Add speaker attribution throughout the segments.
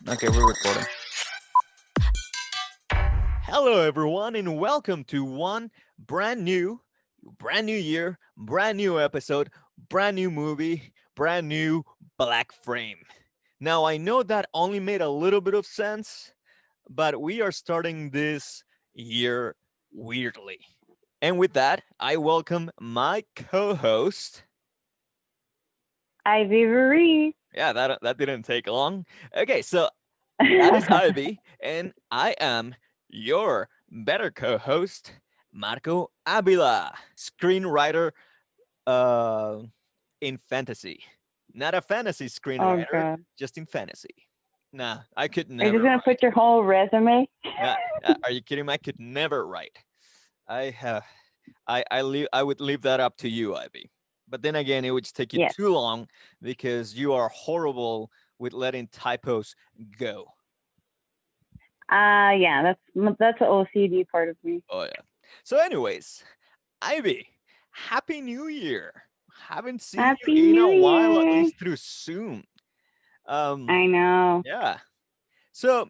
Speaker 1: Okay, we're recording. Hello, everyone, and welcome to one brand new year, brand new episode, brand new movie, brand new Black Frame. Now, I know that only made a little bit of sense, but we are starting this year weirdly. And with that, I welcome my co-host.
Speaker 2: Ivy Marie.
Speaker 1: Yeah, that didn't take long. Okay, so that is Ivy, and I am your better co-host, Marco Avila, screenwriter uh, in fantasy. Not a fantasy
Speaker 2: Oh
Speaker 1: screenwriter,
Speaker 2: god.
Speaker 1: just in fantasy. Nah, I could
Speaker 2: Are you
Speaker 1: never
Speaker 2: just gonna
Speaker 1: write.
Speaker 2: put your whole resume?
Speaker 1: Nah, are you kidding me? I could never write. I have, I would leave that up to you, Ivy. But then again, it would just take you
Speaker 2: Yes.
Speaker 1: too long because you are horrible with letting typos go.
Speaker 2: Yeah, that's the OCD part of me.
Speaker 1: Oh yeah. So, anyways, Ivy, Happy New Year. Haven't seen you
Speaker 2: Happy
Speaker 1: in
Speaker 2: New
Speaker 1: a while, at
Speaker 2: Year.
Speaker 1: least through Zoom. Um,
Speaker 2: I know.
Speaker 1: yeah. So,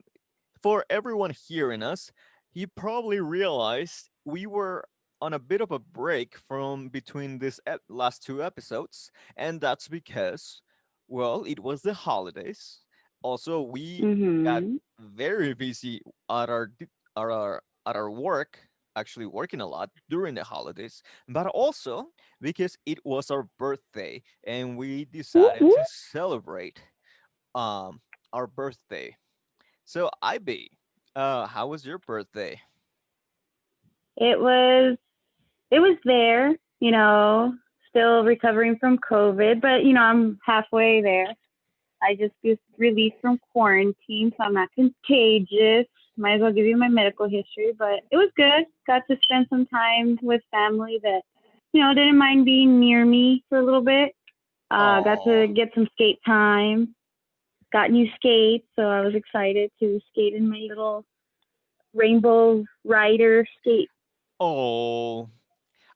Speaker 1: for everyone hearing us, you probably realized we were on a bit of a break from between these last two episodes, and that's because, well, it was the holidays. Also, we got
Speaker 2: Mhm.
Speaker 1: very busy at our work, actually working a lot during the holidays, but also because it was our birthday, and we
Speaker 2: Whoop,
Speaker 1: decided to
Speaker 2: whoop.
Speaker 1: celebrate um our birthday. So, IB, how was your birthday?
Speaker 2: It was it was there, still recovering from COVID, but I'm halfway there. I just released from quarantine, so I'm not contagious. Might as well give you my medical history, but it was good. Got to spend some time with family that, didn't mind being near me for a little bit. Got
Speaker 1: Oh,
Speaker 2: to get some skate time. Got new skates, so I was excited to skate in my little Rainbow Rider skate.
Speaker 1: oh,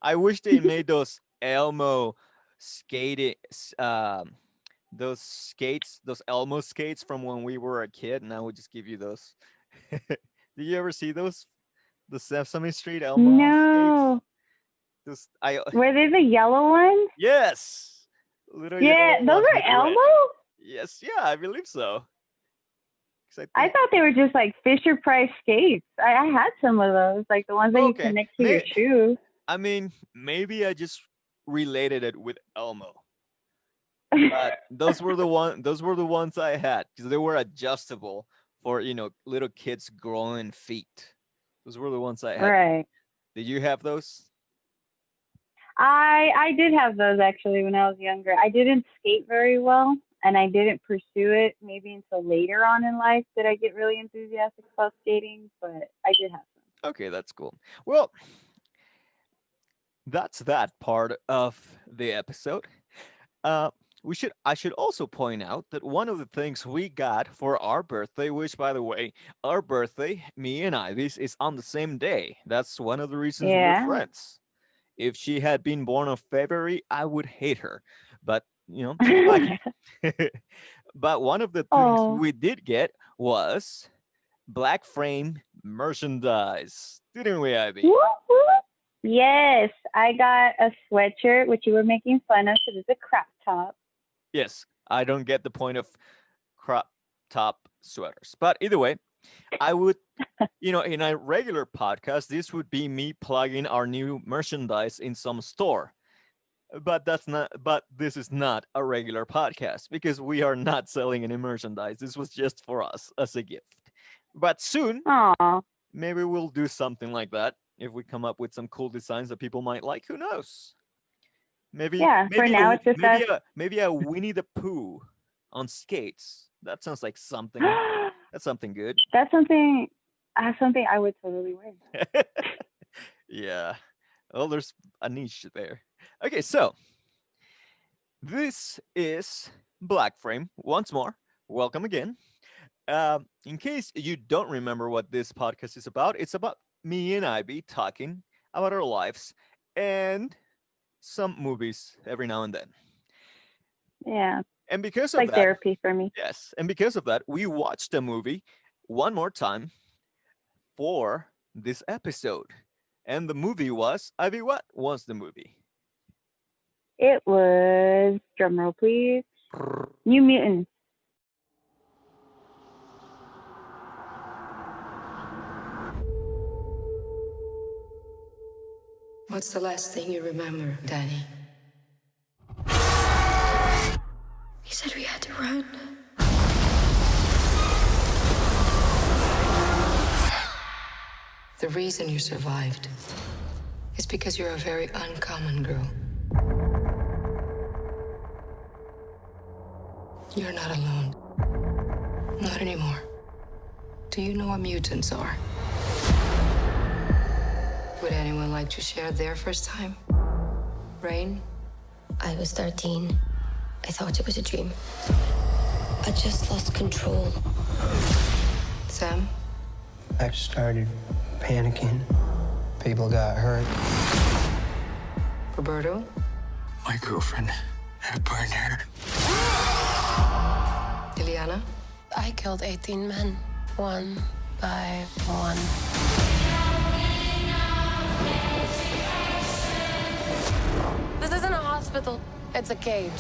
Speaker 1: I wish they made those Elmo skating, those skates, those Elmo skates from when we were a kid, and I would just give you those. Did you ever see those? The Sesame Street Elmo skates?
Speaker 2: No,
Speaker 1: Those, I
Speaker 2: were they the yellow ones?
Speaker 1: yes, little
Speaker 2: Yeah,
Speaker 1: yellow
Speaker 2: those
Speaker 1: ones with
Speaker 2: are
Speaker 1: red.
Speaker 2: Elmo.
Speaker 1: Yes, yeah, I believe so. 'Cause I
Speaker 2: I
Speaker 1: think
Speaker 2: thought they were just like Fisher Price skates. I had some of those, like the ones that you
Speaker 1: okay,
Speaker 2: connect to your shoe.
Speaker 1: I mean, maybe I just related it with Elmo. But those were the ones I had because they were adjustable for little kids growing feet. Those were the ones I had.
Speaker 2: Right.
Speaker 1: Did you have those?
Speaker 2: I did have those actually when I was younger. I didn't skate very well, and I didn't pursue it maybe until later on in life did I get really enthusiastic about skating, but I did have some.
Speaker 1: Okay, that's cool. Well, that's that part of the episode. Uh, I should also point out that one of the things we got for our birthday, which by the way, our birthday, me and Ivy's, is on the same day. That's one of the reasons we're
Speaker 2: Yeah.
Speaker 1: friends. If she had been born on February, I would hate her. But, she's lucky. But one of the things
Speaker 2: Oh.
Speaker 1: we did get was Black Frame merchandise. Didn't we, Ivy?
Speaker 2: Whoop, whoop. Yes, I got a sweatshirt, which you were making fun of because it's a crop top.
Speaker 1: Yes, I don't get the point of crop top sweaters. But either way, I would, in a regular podcast, this would be me plugging our new merchandise in some store. But this is not a regular podcast because we are not selling any merchandise. This was just for us as a gift. But soon,
Speaker 2: Aw.
Speaker 1: maybe we'll do something like that if we come up with some cool designs that people might like. Who knows? Maybe
Speaker 2: Yeah, for now it's just us.
Speaker 1: maybe a Winnie the Pooh on skates. That sounds like something. That's something good.
Speaker 2: That's something I would totally wear.
Speaker 1: Yeah. Well, there's a niche there. Okay, so this is Black Frame once more. Welcome again. In case you don't remember what this podcast is about, it's about me and Ivy talking about our lives and some movies every now and then.
Speaker 2: Yeah,
Speaker 1: And because
Speaker 2: it's
Speaker 1: of
Speaker 2: like
Speaker 1: that,
Speaker 2: therapy for me.
Speaker 1: yes, and because of that, we watched a movie one more time for this episode. And the movie was, Ivy, what was the movie?
Speaker 2: It was, drumroll please, New Mutants.
Speaker 3: What's the last thing you remember, Danny? He said we had to run. The reason you survived is because you're a very uncommon girl. You're not alone. Not anymore. Do you know what mutants are? Would anyone like to share their first time? Rain?
Speaker 4: I was 13. I thought it was a dream. I just lost control.
Speaker 3: Sam?
Speaker 5: I started panicking. People got hurt.
Speaker 3: Roberto?
Speaker 5: My girlfriend had burned her.
Speaker 3: Ileana?
Speaker 4: I killed 18 men, one by one. This isn't a hospital, it's a cage.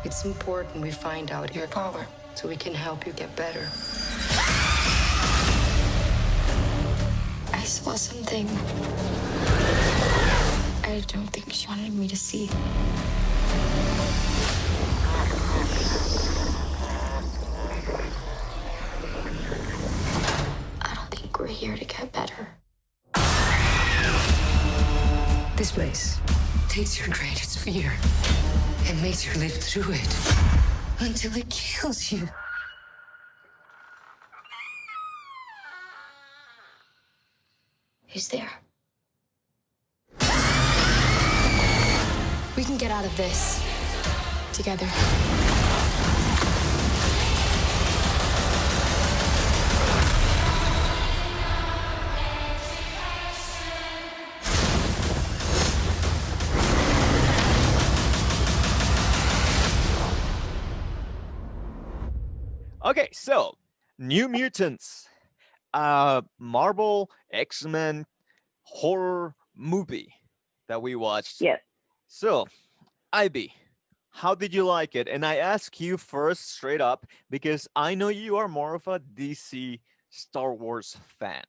Speaker 3: It's important we find out your power so we can help you get better.
Speaker 4: I saw something. I don't think she wanted me to see. I don't think we're here to get better.
Speaker 3: This place takes your greatest fear and makes you live through it until it kills you.
Speaker 4: Who's there? We can get out of this together.
Speaker 1: Okay, so New Mutants, Marvel X-Men horror movie that we watched.
Speaker 2: Yes.
Speaker 1: So, Ivy, how did you like it? And I ask you first straight up because I know you are more of a DC Star Wars fan.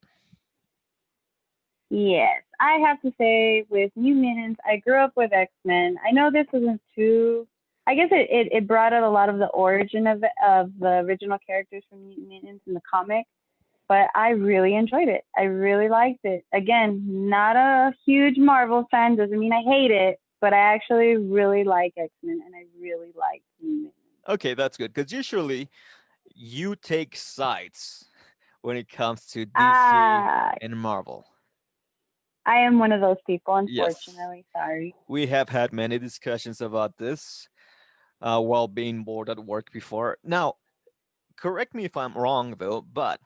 Speaker 2: Yes, I have to say with New Mutants, I grew up with X-Men. I know this wasn't too. I guess it brought out a lot of the origin of the original characters from New Mutants in the comic, but I really enjoyed it. I really liked it. Again, not a huge Marvel fan, doesn't mean I hate it, but I actually really like X-Men and I really like New Mutants.
Speaker 1: Okay, that's good because usually you take sides when it comes to DC
Speaker 2: Ah,
Speaker 1: and Marvel.
Speaker 2: I am one of those people,
Speaker 1: Yes,
Speaker 2: unfortunately. Sorry.
Speaker 1: we have had many discussions about this while being bored at work before. Now, correct me if I'm wrong though, but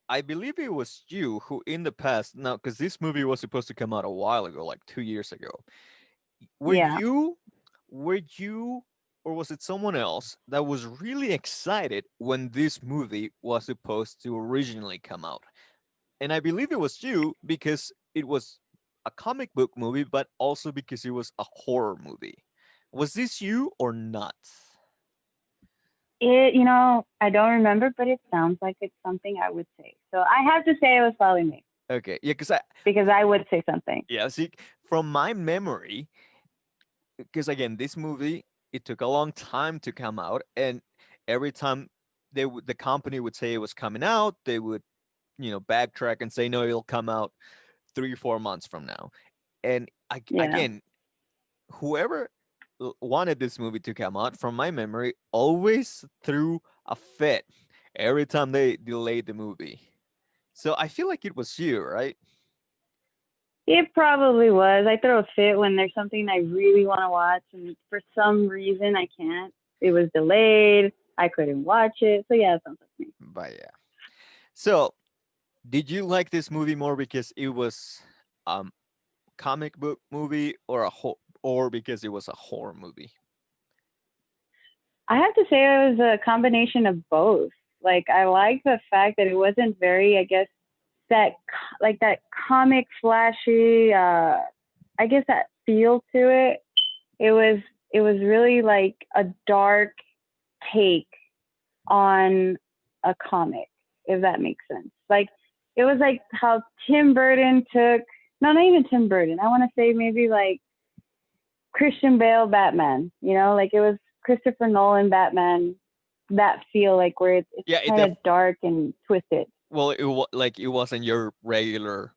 Speaker 1: I believe it was you who in the past, now because this movie was supposed to come out a while ago, like 2 years ago. Were
Speaker 2: Yeah.
Speaker 1: you, were you, or was it someone else that was really excited when this movie was supposed to originally come out? And I believe it was you because it was a comic book movie, but also because it was a horror movie. Was this you or not?
Speaker 2: I don't remember, but it sounds like it's something I would say. So I have to say it was probably me
Speaker 1: Okay, yeah,
Speaker 2: because I would say something.
Speaker 1: yeah, see, from my memory, because again, this movie it took a long time to come out, and every time the company would say it was coming out, they would backtrack and say no, it'll come out 3 4 months from now. And
Speaker 2: Yeah.
Speaker 1: again, whoever wanted this movie to come out, from my memory, always threw a fit every time they delayed the movie. So I feel like it was you, right?
Speaker 2: It probably was. I throw a fit when there's something I really want to watch, and for some reason I can't. It was delayed. I couldn't watch it. So yeah, it sounds like me.
Speaker 1: But yeah. So, did you like this movie more because it was um comic book movie or because it was a horror movie?
Speaker 2: I have to say it was a combination of both. Like I like the fact that it wasn't very, I guess, that comic flashy. I guess that feel to it. It was really like a dark take on a comic, if that makes sense. Like it was like how Tim Burton took, no, not even Tim Burton. I want to say maybe like Christian Bale Batman, like it was Christopher Nolan Batman, that feel like where it's
Speaker 1: Yeah,
Speaker 2: kind of dark and twisted.
Speaker 1: well, like it wasn't your regular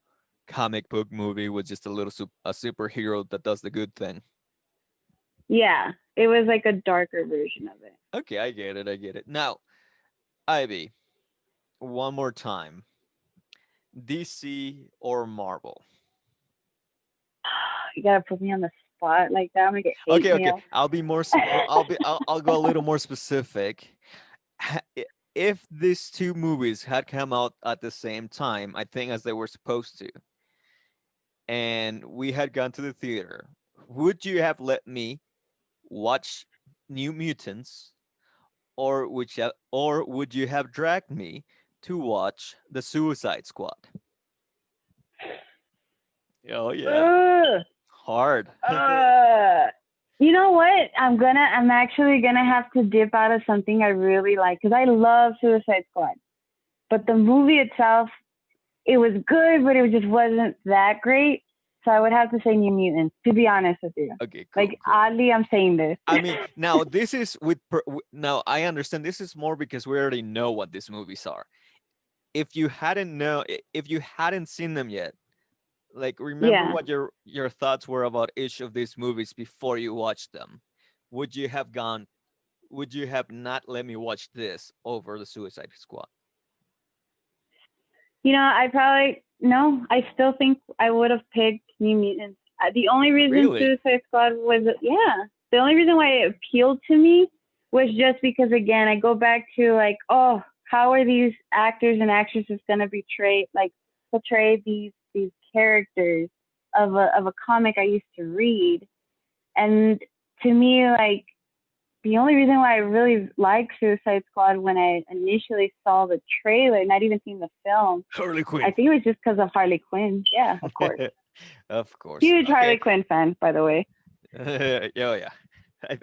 Speaker 1: comic book movie with just a superhero that does the good thing.
Speaker 2: Yeah, it was like a darker version of it.
Speaker 1: Okay, I get it. Now, Ivy, one more time. DC or Marvel?
Speaker 2: You gotta put me on the spot like that. I'm gonna get hate
Speaker 1: Okay.
Speaker 2: mail.
Speaker 1: I'll be more. I'll go a little more specific. If these two movies had come out at the same time, I think as they were supposed to, and we had gone to the theater, would you have let me watch New Mutants, or would you have dragged me to watch the Suicide Squad? Oh yeah,
Speaker 2: Ugh.
Speaker 1: hard.
Speaker 2: You know what? I'm actually gonna have to dip out of something I really like because I love Suicide Squad, but the movie itself, it was good, but it just wasn't that great. So I would have to say New Mutants, to be honest with you.
Speaker 1: Okay, cool,
Speaker 2: Like
Speaker 1: cool.
Speaker 2: oddly, I'm saying this.
Speaker 1: I mean, now this is now I understand this is more because we already know what these movies are. If you hadn't seen them yet, like remember
Speaker 2: Yeah.
Speaker 1: what your thoughts were about each of these movies before you watched them. Would you have gone? Would you have not let me watch this over the Suicide Squad?
Speaker 2: I probably no. I still think I would have picked New Mutants. The only reason
Speaker 1: Really?
Speaker 2: Suicide Squad was the only reason why it appealed to me was just because again I go back to like, oh, how are these actors and actresses gonna portray these characters of a comic I used to read, and to me like the only reason why I really liked Suicide Squad when I initially saw the trailer, not even seeing the film,
Speaker 1: Harley
Speaker 2: I
Speaker 1: Quinn.
Speaker 2: think it was just because of Harley Quinn. Yeah, of course.
Speaker 1: Of course.
Speaker 2: Huge Harley
Speaker 1: Okay.
Speaker 2: Quinn fan, by the way.
Speaker 1: Yeah.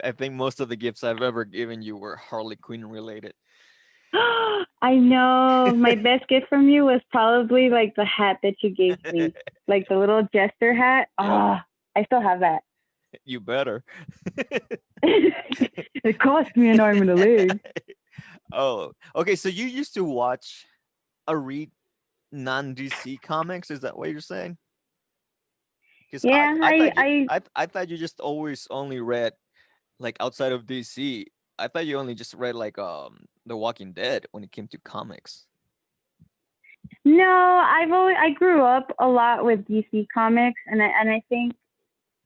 Speaker 1: I think most of the gifts I've ever given you were Harley Quinn related.
Speaker 2: I know. My best gift from you was probably like the hat that you gave me, like the little jester hat.
Speaker 1: Yeah.
Speaker 2: I still have that.
Speaker 1: You better.
Speaker 2: It cost me an arm and a leg.
Speaker 1: Oh, okay. So you used to watch read non-DC comics? Is that what you're saying? Because
Speaker 2: Yeah,
Speaker 1: I thought you just always only read like outside of DC. I thought you only just read like The Walking Dead when it came to comics.
Speaker 2: No, I grew up a lot with DC comics, and I think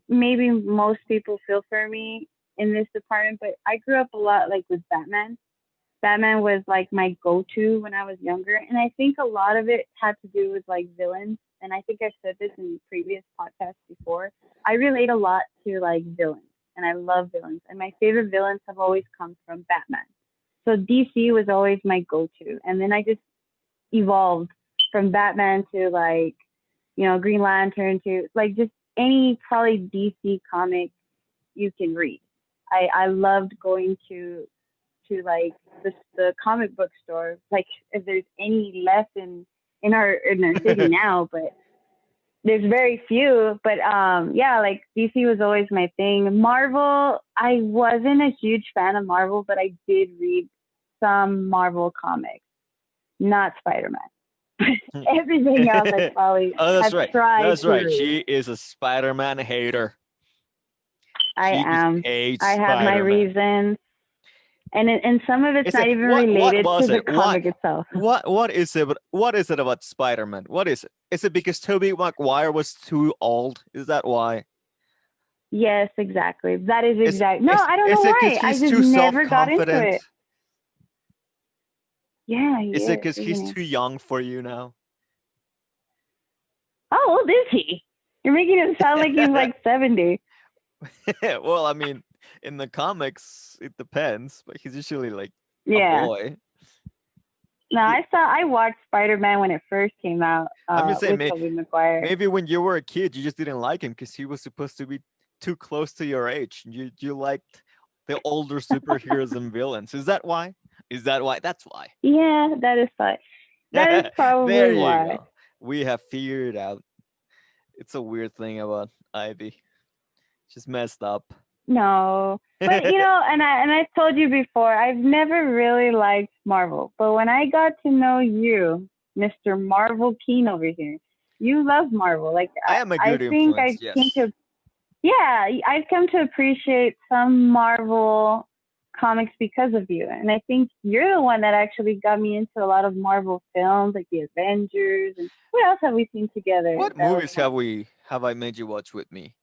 Speaker 2: maybe most people feel for me in this department, but I grew up a lot like with Batman. Batman was like my go-to when I was younger, and I think a lot of it had to do with like villains. And I think I've said this in previous podcasts before. I relate a lot to like villains, and I love villains, and my favorite villains have always come from Batman. So DC was always my go-to, and then I just evolved from Batman to like, Green Lantern to like just any probably DC comic you can read. I loved going to like the comic book store, like if there's any left in our city now, but there's very few. But yeah, like DC was always my thing. Marvel, I wasn't a huge fan of Marvel, but I did read some Marvel comics, not Spider-Man. Everything else I probably
Speaker 1: Oh, that's
Speaker 2: have
Speaker 1: right.
Speaker 2: tried
Speaker 1: That's
Speaker 2: to
Speaker 1: right.
Speaker 2: read.
Speaker 1: She is a Spider-Man hater.
Speaker 2: I
Speaker 1: She just
Speaker 2: am.
Speaker 1: hates
Speaker 2: I have my
Speaker 1: Spider-Man.
Speaker 2: reasons. and some of it's
Speaker 1: Is
Speaker 2: not
Speaker 1: it
Speaker 2: even
Speaker 1: what
Speaker 2: related to
Speaker 1: was
Speaker 2: the
Speaker 1: it? Why
Speaker 2: comic itself.
Speaker 1: what is it? What is it about Spider-Man? What is it? Is it because Tobey Maguire was too old? Is that why?
Speaker 2: Yes, exactly. That is
Speaker 1: Is
Speaker 2: exact. No,
Speaker 1: is
Speaker 2: I don't know
Speaker 1: is it because
Speaker 2: why. I
Speaker 1: he's
Speaker 2: just
Speaker 1: too
Speaker 2: never got into
Speaker 1: self-confident?
Speaker 2: it. Yeah, he
Speaker 1: Is it
Speaker 2: is,
Speaker 1: because he's
Speaker 2: isn't he?
Speaker 1: too young for you now?
Speaker 2: How old is he? You're making it sound like he's like 70.
Speaker 1: Well, I mean, in the comics, it depends, but he's usually like a
Speaker 2: Yeah.
Speaker 1: boy.
Speaker 2: No,
Speaker 1: You-
Speaker 2: I watched Spider-Man when it first came out
Speaker 1: I'm just saying,
Speaker 2: with Tobey Maguire.
Speaker 1: maybe when you were a kid, you just didn't like him because he was supposed to be too close to your age. You liked the older superheroes and villains. Is that why? Is that why? That's why.
Speaker 2: Yeah, that is fine. That is
Speaker 1: There
Speaker 2: probably
Speaker 1: you
Speaker 2: why.
Speaker 1: go. We have figured out. It's a weird thing about Ivy. She's messed up.
Speaker 2: No, but and I've told you before, I've never really liked Marvel. But when I got to know you, Mr. Marvel Keen over here, you love Marvel. Like
Speaker 1: I am a
Speaker 2: I
Speaker 1: good
Speaker 2: think
Speaker 1: influence,
Speaker 2: I came
Speaker 1: yes.
Speaker 2: to yeah, I've come to appreciate some Marvel comics because of you. And I think you're the one that actually got me into a lot of Marvel films, like the Avengers. And what else have we seen together?
Speaker 1: What
Speaker 2: That was
Speaker 1: movies
Speaker 2: fun?
Speaker 1: have I made you watch with me?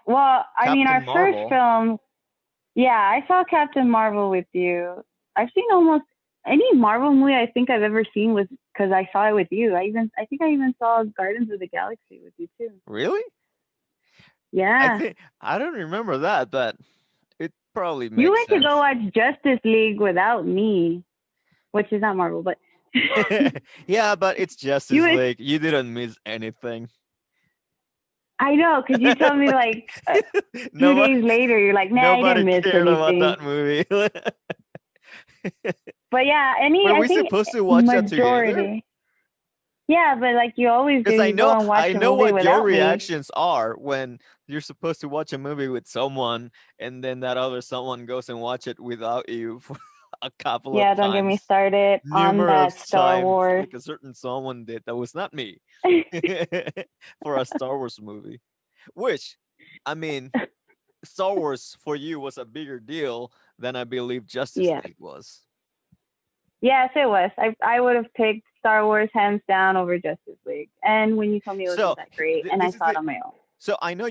Speaker 2: Well, I mean,
Speaker 1: Captain
Speaker 2: our first
Speaker 1: Marvel.
Speaker 2: film, yeah, I saw Captain Marvel with you. I've seen almost any Marvel movie I think I've ever seen was because I saw it with you. I think I even saw Guardians of the Galaxy with you too.
Speaker 1: Really? I
Speaker 2: Yeah.
Speaker 1: think I don't remember that, but it probably
Speaker 2: You
Speaker 1: makes
Speaker 2: went to go
Speaker 1: sense.
Speaker 2: watch Justice League without me, which is not Marvel, but
Speaker 1: Yeah, but it's
Speaker 2: you
Speaker 1: Justice
Speaker 2: went,
Speaker 1: League. You didn't miss anything.
Speaker 2: I know, because you told me like a few
Speaker 1: Nobody,
Speaker 2: days later, you're like, nah, I
Speaker 1: nobody
Speaker 2: didn't miss
Speaker 1: cared about
Speaker 2: anything.
Speaker 1: that movie.
Speaker 2: But yeah,
Speaker 1: Were
Speaker 2: I
Speaker 1: we
Speaker 2: think
Speaker 1: supposed to watch that together?
Speaker 2: majority. Yeah, but like you always do,
Speaker 1: Because
Speaker 2: you go and watch
Speaker 1: I
Speaker 2: a
Speaker 1: know
Speaker 2: movie
Speaker 1: what your
Speaker 2: without me.
Speaker 1: reactions are when you're supposed to watch a movie with someone, and then that other someone goes and watch it without you for a couple of
Speaker 2: Yeah, don't get me
Speaker 1: times,
Speaker 2: started on that
Speaker 1: numerous
Speaker 2: Star
Speaker 1: times,
Speaker 2: Wars.
Speaker 1: like a certain someone did. That was not me for a Star Wars movie. Which, I mean, Star Wars for you was a bigger deal than I believe Justice
Speaker 2: Yeah.
Speaker 1: League was.
Speaker 2: Yes, it was. I would have picked Star Wars hands down over Justice League. And when you told me it wasn't
Speaker 1: So
Speaker 2: that great, and I
Speaker 1: this is
Speaker 2: saw it
Speaker 1: the
Speaker 2: on my own.
Speaker 1: so I know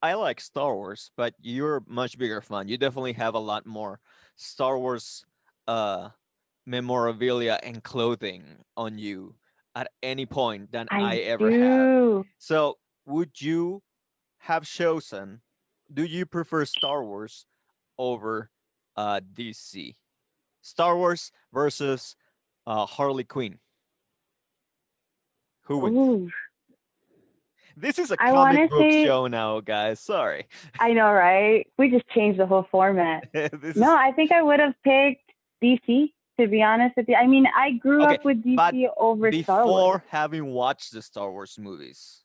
Speaker 1: I like Star Wars, but you're much bigger fan. You definitely have a lot more Star Wars uh memorabilia and clothing on you at any point than
Speaker 2: I
Speaker 1: I ever have.
Speaker 2: do.
Speaker 1: So would you have chosen, do you prefer Star Wars over DC? Star Wars versus Harley Quinn. Who wins?
Speaker 2: Ooh.
Speaker 1: This is a
Speaker 2: I want
Speaker 1: comic
Speaker 2: to
Speaker 1: book
Speaker 2: say,
Speaker 1: show now, guys. Sorry.
Speaker 2: I know, right? We just changed the whole format.
Speaker 1: This
Speaker 2: No,
Speaker 1: is
Speaker 2: I think I would have picked DC, to be honest with you. I mean, I grew
Speaker 1: okay,
Speaker 2: up with
Speaker 1: but
Speaker 2: DC over Star Wars.
Speaker 1: before having watched the Star Wars movies,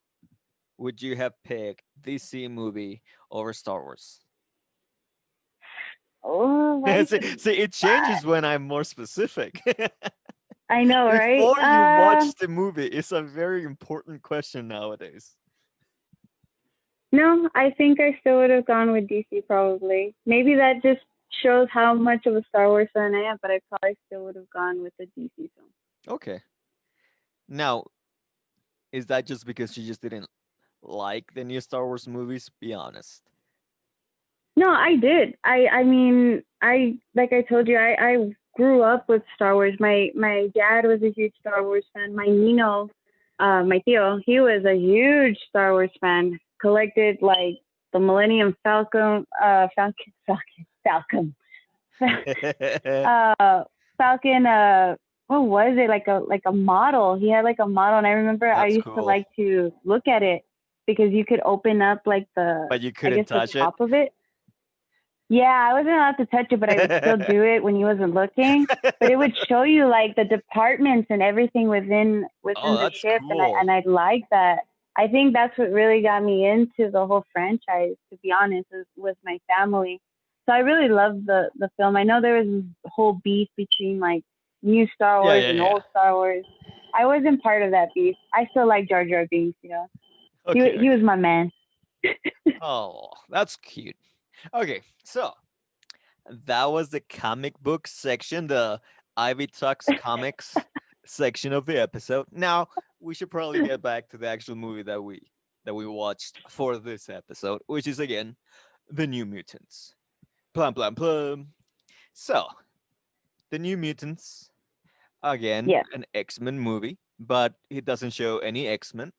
Speaker 1: would you have picked DC movie over Star Wars?
Speaker 2: Oh, why
Speaker 1: See, it changes when I'm more specific.
Speaker 2: I know, right?
Speaker 1: Before you watch the movie is a very important question nowadays.
Speaker 2: No, I think I still would have gone with DC probably. Maybe that just shows how much of a Star Wars fan I am, but I probably still would have gone with the DC film.
Speaker 1: Okay. Now, is that just because you just didn't like the new Star Wars movies? Be honest.
Speaker 2: No, I did. I mean, I like I told you, I grew up with Star Wars. My dad was a huge Star Wars fan. My Nino, my Theo, he was a huge Star Wars fan. Collected like the Millennium Falcon, Falcon, Falcon. What was it? Like a model. He had like a model, and I remember I
Speaker 1: That's
Speaker 2: used to
Speaker 1: cool.
Speaker 2: like to look at it because you could open up like
Speaker 1: But you
Speaker 2: I
Speaker 1: couldn't
Speaker 2: guess the
Speaker 1: touch it.
Speaker 2: top of it. Yeah, I wasn't allowed to touch it, but I would still do it when he wasn't looking. But it would show you like the departments and everything
Speaker 1: Oh,
Speaker 2: within the
Speaker 1: that's
Speaker 2: ship, and
Speaker 1: cool.
Speaker 2: I like that. I think that's what really got me into the whole franchise. To be honest, was my family. So I really loved the film. I know there was a whole beef between like new Star
Speaker 1: Yeah,
Speaker 2: Wars
Speaker 1: yeah,
Speaker 2: and
Speaker 1: yeah.
Speaker 2: old Star Wars. I wasn't part of that beef. I still like Jar Jar Binks.
Speaker 1: Okay,
Speaker 2: He
Speaker 1: okay.
Speaker 2: was my man.
Speaker 1: Oh, that's cute. Okay, so That was the comic book section, the Ivy Talks comics section of the episode. Now we should probably get back to the actual movie that we watched for this episode, which is again the New Mutants. Plum plum plum. So the New Mutants, again
Speaker 2: Yes,
Speaker 1: an X-Men movie, but it doesn't show any X-Men.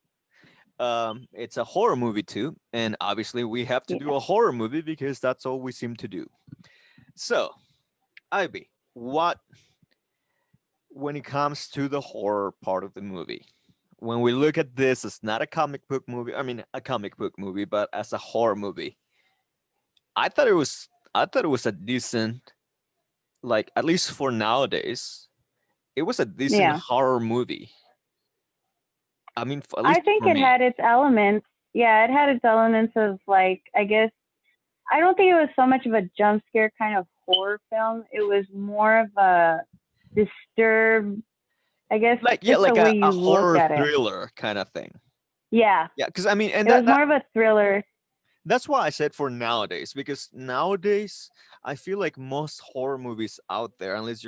Speaker 1: It's a horror movie too, and obviously we have to do
Speaker 2: yeah.
Speaker 1: a horror movie because that's all we seem to do. So Ivy, what when it comes to the horror part of the movie? When we look at this as not a comic book movie, I mean a comic book movie, but as a horror movie, I thought it was a decent, like at least for nowadays, it was a decent
Speaker 2: Yeah.
Speaker 1: horror movie. I mean, at
Speaker 2: I
Speaker 1: least
Speaker 2: think
Speaker 1: for
Speaker 2: it
Speaker 1: me.
Speaker 2: had its elements. Yeah, it had its elements of like, I guess, I don't think it was so much of a jump scare kind of horror film. It was more of a disturbed, I guess,
Speaker 1: Like yeah,
Speaker 2: just the
Speaker 1: like
Speaker 2: way
Speaker 1: a
Speaker 2: you look
Speaker 1: horror
Speaker 2: at it.
Speaker 1: thriller kind of thing.
Speaker 2: Yeah,
Speaker 1: Yeah, because I mean, and
Speaker 2: it was
Speaker 1: that
Speaker 2: more of a thriller.
Speaker 1: that's why I said for nowadays, because nowadays I feel like most horror movies out there, unless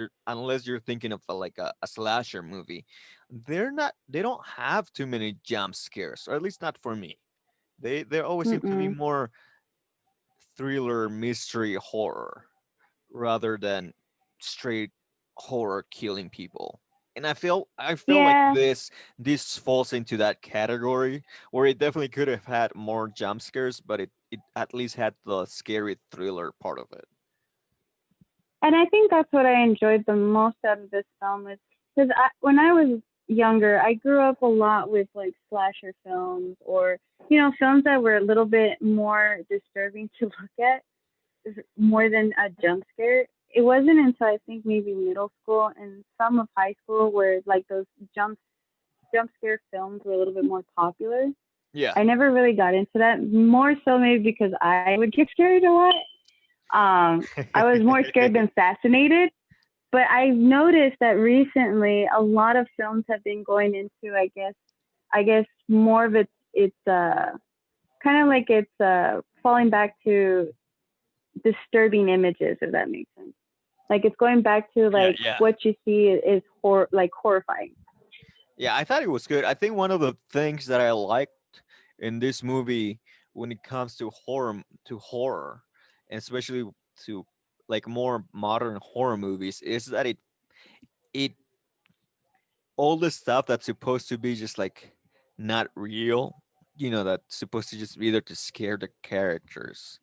Speaker 1: you're thinking of like a slasher movie, they don't have too many jump scares, or at least not for me. They always seem to be
Speaker 2: Mm-mm.
Speaker 1: more thriller, mystery, horror rather than straight horror killing people. And I feel like
Speaker 2: Yeah,
Speaker 1: this falls into that category where it definitely could have had more jump scares, but it at least had the scary thriller part of it.
Speaker 2: and I think that's what I enjoyed the most out of this film is because when I was younger, I grew up a lot with like slasher films or films that were a little bit more disturbing to look at, more than a jump scare. It wasn't until I think maybe middle school and some of high school where like those jump scare films were a little bit more popular.
Speaker 1: Yeah.
Speaker 2: I never really got into that. More so maybe because I would get scared a lot. I was more scared than fascinated. But I've noticed that recently a lot of films have been going into, I guess more of it's kind of like it's falling back to disturbing images, if that makes sense. Like it's going back to
Speaker 1: Yeah,
Speaker 2: like
Speaker 1: yeah.
Speaker 2: what you see is like horrifying.
Speaker 1: Yeah, I thought it was good. I think one of the things that I liked in this movie when it comes to horror, and especially to like more modern horror movies, is that it all the stuff that's supposed to be just like not real, that's supposed to just be there to scare the characters.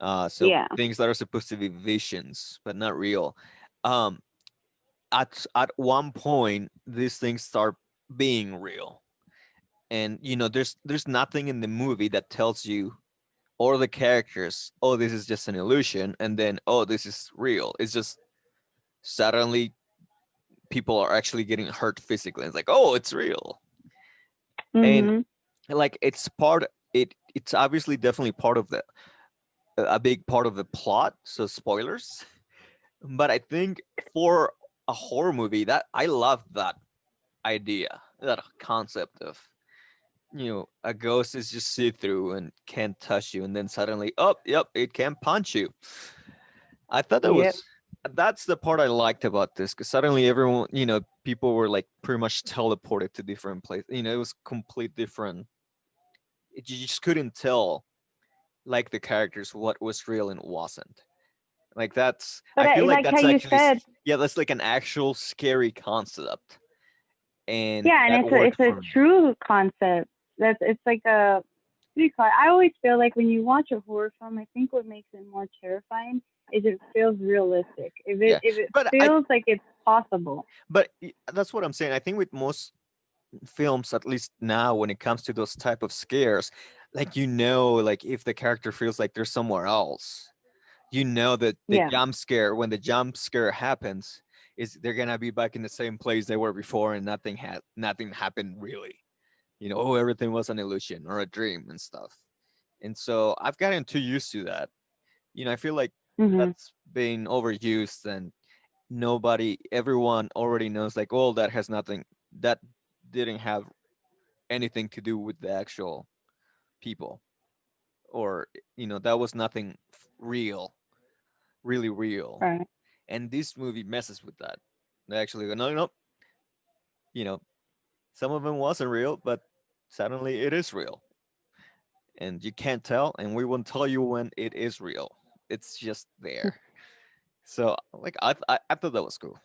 Speaker 1: So
Speaker 2: Yeah.
Speaker 1: things that are supposed to be visions but not real. Um, at one point, these things start being real, and there's nothing in the movie that tells you or the characters, oh, this is just an illusion, and then oh, this is real. It's just suddenly people are actually getting hurt physically. It's like, oh, it's real. And
Speaker 2: Mhm.
Speaker 1: like it's obviously definitely part of the a big part of the plot, so spoilers. But I think for a horror movie, that I love that idea, that concept of a ghost is just see through and can't touch you, and then suddenly, oh, yep, it can punch you. I thought
Speaker 2: Yep.
Speaker 1: that's the part I liked about this, because suddenly everyone, people were like pretty much teleported to different places. It was complete different. You just couldn't tell, like, the characters what was real and wasn't. Like
Speaker 2: But
Speaker 1: I feel like
Speaker 2: like how
Speaker 1: that's
Speaker 2: you
Speaker 1: actually
Speaker 2: said,
Speaker 1: yeah, that's like an actual scary concept, and
Speaker 2: yeah, and
Speaker 1: that
Speaker 2: it's
Speaker 1: worked
Speaker 2: a
Speaker 1: for me.
Speaker 2: true concept. It's like a what do you call it? I always feel like when you watch a horror film, I think what makes it more terrifying is it feels realistic. If it
Speaker 1: Yeah,
Speaker 2: if it
Speaker 1: but
Speaker 2: feels like it's possible.
Speaker 1: that's what I'm saying. I think with most films, at least now, when it comes to those type of scares, like like if the character feels like they're somewhere else, that the
Speaker 2: Yeah.
Speaker 1: jump scare when the jump scare happens is they're gonna be back in the same place they were before, and nothing happened really. Oh, everything was an illusion or a dream and stuff. And so I've gotten too used to that. I feel like
Speaker 2: Mhm.
Speaker 1: that's been overused, and everyone already knows, like, oh, that didn't have anything to do with the actual people, or that was nothing real. really real.
Speaker 2: Right.
Speaker 1: And this movie messes with that. They actually go, no, no, you know, some of them wasn't real, but suddenly it is real. And you can't tell, and we won't tell you when it is real. It's just there. So like I thought that was cool.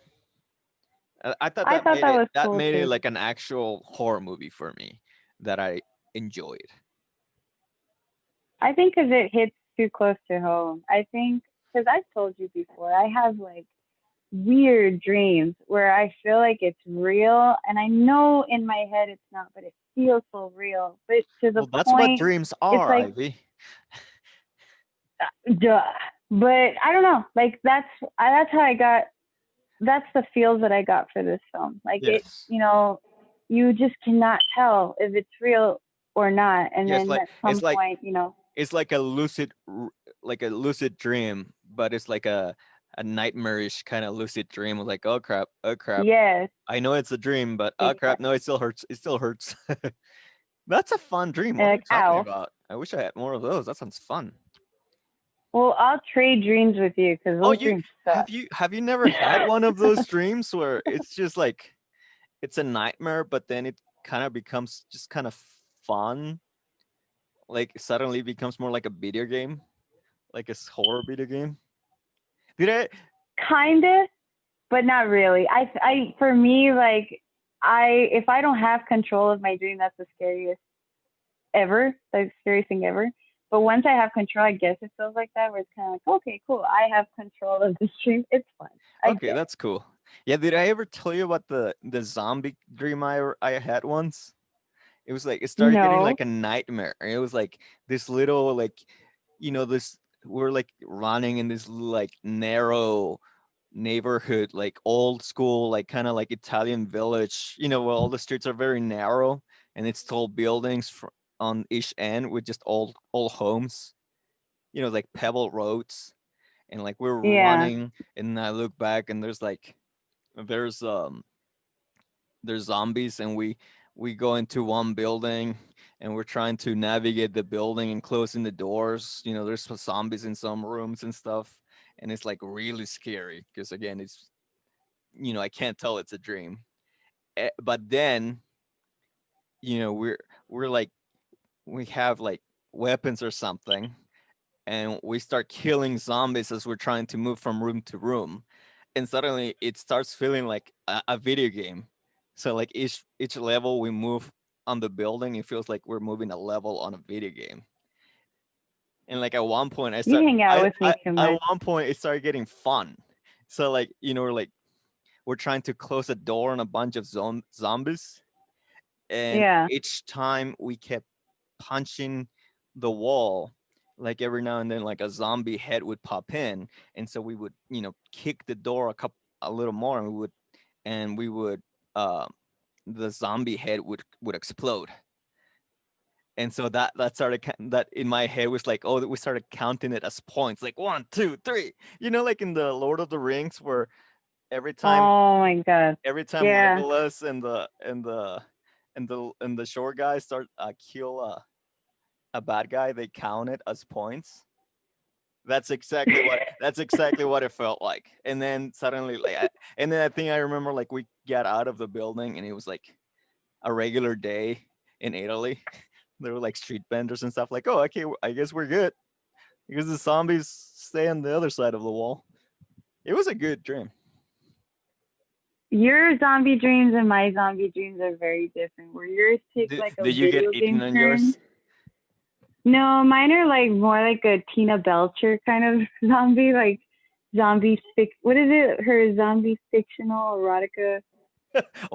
Speaker 1: I thought
Speaker 2: I thought that was
Speaker 1: that
Speaker 2: cool
Speaker 1: made it
Speaker 2: too.
Speaker 1: like an actual horror movie for me that I enjoyed.
Speaker 2: I think because it hits too close to home. I think because I've told you before, I have like weird dreams where I feel like it's real, and I know in my head it's not, but it feels so real. But to the
Speaker 1: Well, that's what
Speaker 2: point,
Speaker 1: dreams
Speaker 2: it's
Speaker 1: are,
Speaker 2: like,
Speaker 1: Ivy.
Speaker 2: duh. But I don't know. Like that's how I got. That's the feels that I got for this film. Like it,
Speaker 1: Yes.
Speaker 2: you just cannot tell if it's real or not. And
Speaker 1: Yes,
Speaker 2: then
Speaker 1: like
Speaker 2: at
Speaker 1: it's
Speaker 2: some
Speaker 1: like
Speaker 2: point,
Speaker 1: it's like a like a lucid dream, but it's like a nightmarish kind of lucid dream. Like, oh crap, oh crap.
Speaker 2: yes,
Speaker 1: I know it's a dream, but oh crap,
Speaker 2: exactly.
Speaker 1: no, it still hurts. It still hurts. That's a fun dream.
Speaker 2: And
Speaker 1: What are
Speaker 2: like,
Speaker 1: you talking
Speaker 2: ow.
Speaker 1: about? I wish I had more of those. That sounds fun.
Speaker 2: Well, I'll trade dreams with you because
Speaker 1: Oh,
Speaker 2: those dreams suck.
Speaker 1: you never had one of those dreams where it's just like it's a nightmare, but then it kind of becomes just kind of fun. Like suddenly it becomes more like a video game, like a horror video game. Did I?
Speaker 2: Kinda, but not really. For me, like, if I don't have control of my dream, that's the scariest ever, the scariest thing ever. But once I have control, I guess it feels like that, where it's kind of like, okay, cool, I have control of this dream. It's fun. I
Speaker 1: Okay,
Speaker 2: get
Speaker 1: that's cool. Yeah, did I ever tell you about the zombie dream I had once? It was like it
Speaker 2: it.
Speaker 1: started getting
Speaker 2: No.
Speaker 1: like a nightmare. It was like this little like this we're like running in this like narrow neighborhood, like old school, like kind of like Italian village, where all the streets are very narrow and it's tall buildings on each end with just old homes, like pebble roads. And like we're
Speaker 2: Yeah.
Speaker 1: running and I look back and there's there's zombies and we go into one building and we're trying to navigate the building and closing the doors. There's some zombies in some rooms and stuff, and it's like really scary because again it's I can't tell it's a dream. But then we're like we have like weapons or something, and we start killing zombies as we're trying to move from room to room, and suddenly it starts feeling like a video game. So like each level we move on the building, it feels like we're moving a level on a video game. And like at one point
Speaker 2: You hang out with me too
Speaker 1: at
Speaker 2: much.
Speaker 1: one point it started getting fun. So like we're trying to close a door on a bunch of zombies, and
Speaker 2: Yeah.
Speaker 1: each time we kept punching the wall, like every now and then like a zombie head would pop in, and so we would kick the door a little more, and we would uh, the zombie head would explode. And so that started that in my head was like, oh, we started counting it as points, like 1 2 3, like in the Lord of the Rings, where every time
Speaker 2: Oh my god.
Speaker 1: every time
Speaker 2: Yeah.
Speaker 1: Legolas and the short guy start kill a bad guy, they count it as points. That's exactly what it felt like. And then suddenly, and then I think I remember like we got out of the building and it was like a regular day in Italy. There were like street vendors and stuff. Like, oh, okay, I guess we're good because the zombies stay on the other side of the wall. It was a good dream.
Speaker 2: Your zombie dreams and my zombie dreams are very different. Where yours take
Speaker 1: Did,
Speaker 2: like a
Speaker 1: did you get
Speaker 2: video
Speaker 1: eaten
Speaker 2: game
Speaker 1: on
Speaker 2: turn.
Speaker 1: yours?
Speaker 2: No, mine are like more like a Tina Belcher kind of zombie, like what is it? Her zombie fictional erotica.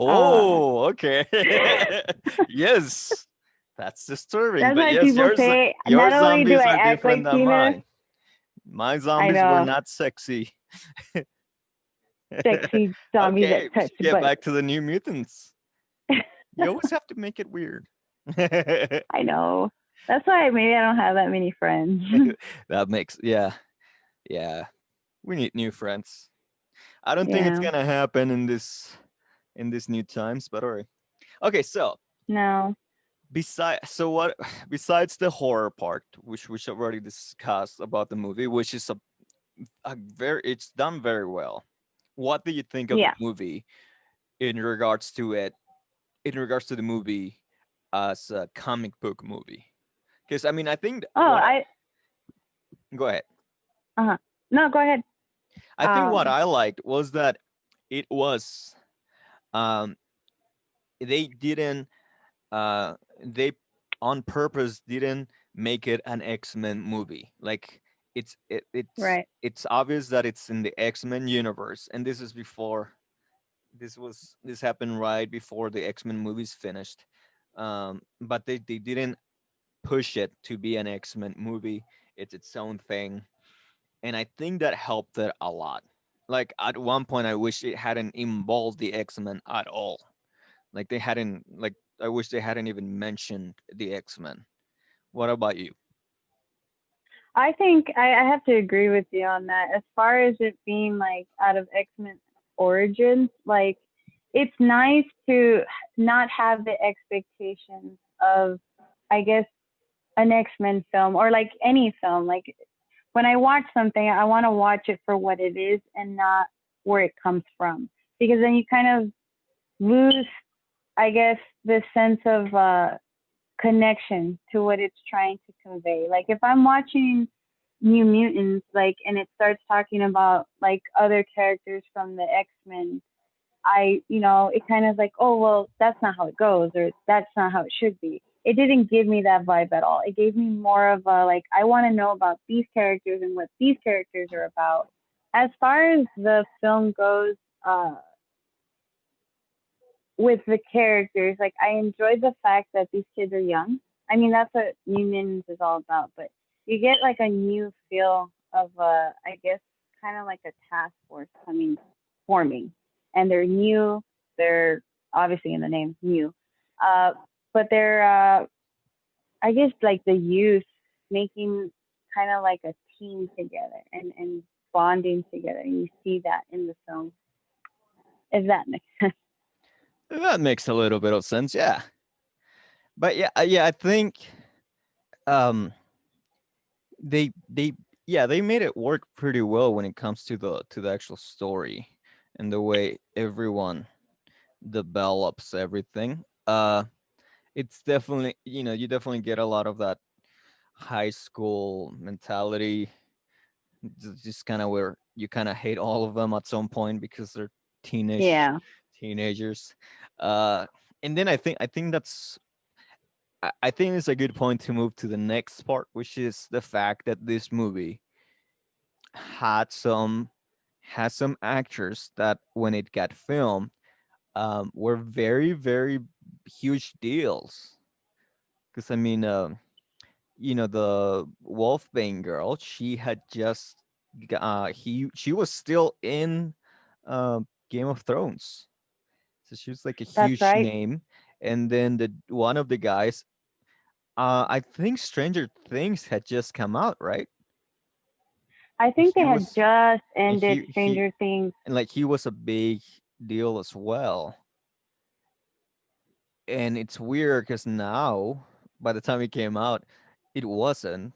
Speaker 2: Uh,
Speaker 1: Oh, okay. Yes, that's disturbing.
Speaker 2: that's
Speaker 1: But
Speaker 2: why
Speaker 1: yes,
Speaker 2: people
Speaker 1: yours
Speaker 2: say
Speaker 1: your
Speaker 2: not only do
Speaker 1: zombies
Speaker 2: I
Speaker 1: are
Speaker 2: act
Speaker 1: different
Speaker 2: like
Speaker 1: than
Speaker 2: Tina,
Speaker 1: mine. My
Speaker 2: I
Speaker 1: zombies were
Speaker 2: know,
Speaker 1: not sexy.
Speaker 2: sexy zombies
Speaker 1: Okay,
Speaker 2: that
Speaker 1: we
Speaker 2: touch
Speaker 1: should get
Speaker 2: butt.
Speaker 1: back to the New Mutants. You always have to make it weird. That
Speaker 2: I know. That's why maybe I don't have that many friends.
Speaker 1: makes yeah. We need new friends. I don't think it's
Speaker 2: Yeah.
Speaker 1: gonna happen in this new times, but alright. Okay, so
Speaker 2: No.
Speaker 1: besides the horror part, which we already discussed about the movie, which is it's done very well. What do you think of the
Speaker 2: Yeah.
Speaker 1: movie in regards to it? In regards to the movie as a comic book movie? Because I mean, I think
Speaker 2: Oh,
Speaker 1: what
Speaker 2: I
Speaker 1: go ahead.
Speaker 2: uh-huh. No, go ahead.
Speaker 1: I think what
Speaker 2: Um,
Speaker 1: I liked was that it was um they didn't they on purpose didn't make it an X-Men movie. Like
Speaker 2: right.
Speaker 1: it's obvious that it's in the X-Men universe, and this happened right before the X-Men movies finished. But they didn't push it to be an X-Men movie. It's its own thing, and I think that helped it a lot. Like at one point, I wish it hadn't involved the X-Men at all. Like they hadn't like I wish they hadn't even mentioned the X-Men. What about you?
Speaker 2: I think I have to agree with you on that. As far as it being like out of X-Men Origins, like it's nice to not have the expectations of, I guess, an X-Men film or like any film. Like when I watch something, I want to watch it for what it is and not where it comes from. Because then you kind of lose, I guess, the sense of connection to what it's trying to convey. Like if I'm watching New Mutants, like, and it starts talking about like other characters from the X-Men, it kind of like, oh, well, that's not how it goes, or that's not how it should be. It didn't give me that vibe at all. It gave me more of a, like, I want to know about these characters and what these characters are about. As far as the film goes, uh, with the characters, like, I enjoyed the fact that these kids are young. I mean, that's what New Mutants is all about, but you get like a new feel of, I guess, kind of like a task force forming, and they're new. They're obviously in the name new, uh, but they're, I guess, like the youth making kind of like a team together and bonding together. And you see that in the film. If that makes sense.
Speaker 1: That makes a little bit of sense, yeah. But yeah, yeah, I think um they yeah, they made it work pretty well when it comes to the actual story and the way everyone develops everything. It's definitely, you definitely get a lot of that high school mentality, just kind of where you kind of hate all of them at some point because they're teenage
Speaker 2: Yeah,
Speaker 1: teenagers. Uh, and then I think I think it's a good point to move to the next part, which is the fact that this movie had some has some actors that when it got filmed were very very huge deals. Because I mean, the Wolfbane girl, she had just she was still in Game of Thrones, so she was like a
Speaker 2: that's
Speaker 1: huge
Speaker 2: right.
Speaker 1: name. And then the one of the guys, I think Stranger Things had just come out, right?
Speaker 2: I
Speaker 1: And
Speaker 2: think they
Speaker 1: he
Speaker 2: had
Speaker 1: was
Speaker 2: just
Speaker 1: and
Speaker 2: ended
Speaker 1: he
Speaker 2: Stranger Things.
Speaker 1: and like he was a big deal as well. And it's weird because now, by the time it came out, it wasn't.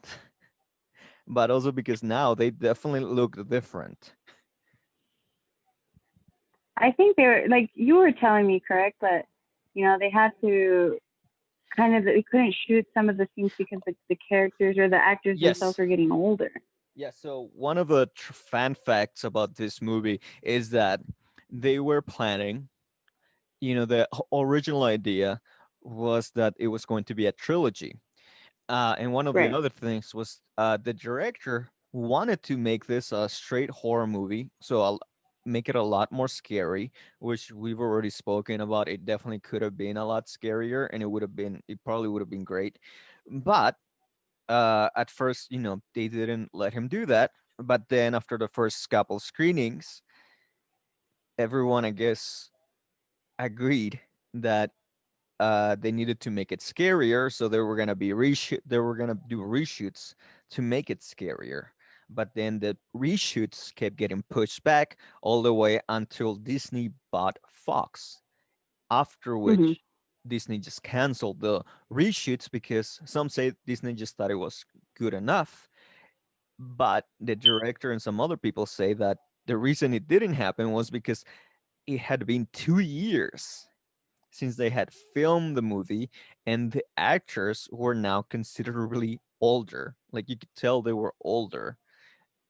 Speaker 1: But also because now they definitely look different.
Speaker 2: I think they were like you were telling me, correct? But they had to kind of, they couldn't shoot some of the scenes because the characters or the actors themselves
Speaker 1: Yes.
Speaker 2: were getting older.
Speaker 1: Yeah. So one of the fan facts about this movie is that they were planning, the original idea was that it was going to be a trilogy. And one of the
Speaker 2: Right.
Speaker 1: other things was the director wanted to make this a straight horror movie. So I'll make it a lot more scary, which we've already spoken about. It definitely could have been a lot scarier, and it probably would have been great. But at first, they didn't let him do that. But then after the first couple screenings, everyone, I guess, agreed that they needed to make it scarier, so they were gonna do reshoots to make it scarier. But then the reshoots kept getting pushed back all the way until Disney bought Fox. After
Speaker 2: Hmm.
Speaker 1: which Disney just canceled the reshoots because some say Disney just thought it was good enough. But the director and some other people say that the reason it didn't happen was because it had been 2 years since they had filmed the movie, and the actors were now considerably older. Like you could tell they were older,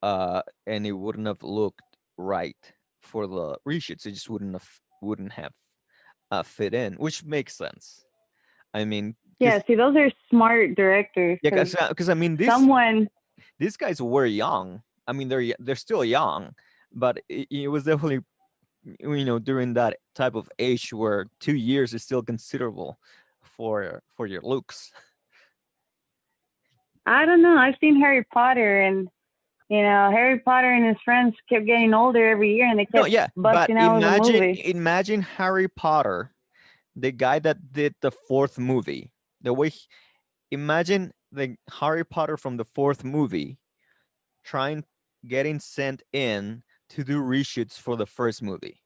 Speaker 1: and it wouldn't have looked right for the reshoots. It just wouldn't have fit in, which makes sense. I mean,
Speaker 2: Yeah, see, those are smart directors
Speaker 1: yeah,
Speaker 2: because
Speaker 1: because I mean,
Speaker 2: someone,
Speaker 1: these guys were young. I mean, they're still young, but it was definitely, during that type of age where 2 years is still considerable for your looks.
Speaker 2: I don't know. I've seen Harry Potter, and Harry Potter and his friends kept getting older every year, and they
Speaker 1: No,
Speaker 2: kept
Speaker 1: yeah, but
Speaker 2: busting out with a
Speaker 1: imagine
Speaker 2: movie.
Speaker 1: imagine Harry Potter, the guy that did the fourth movie, the way imagine the Harry Potter from the fourth movie trying getting sent in to do reshoots for the first movie.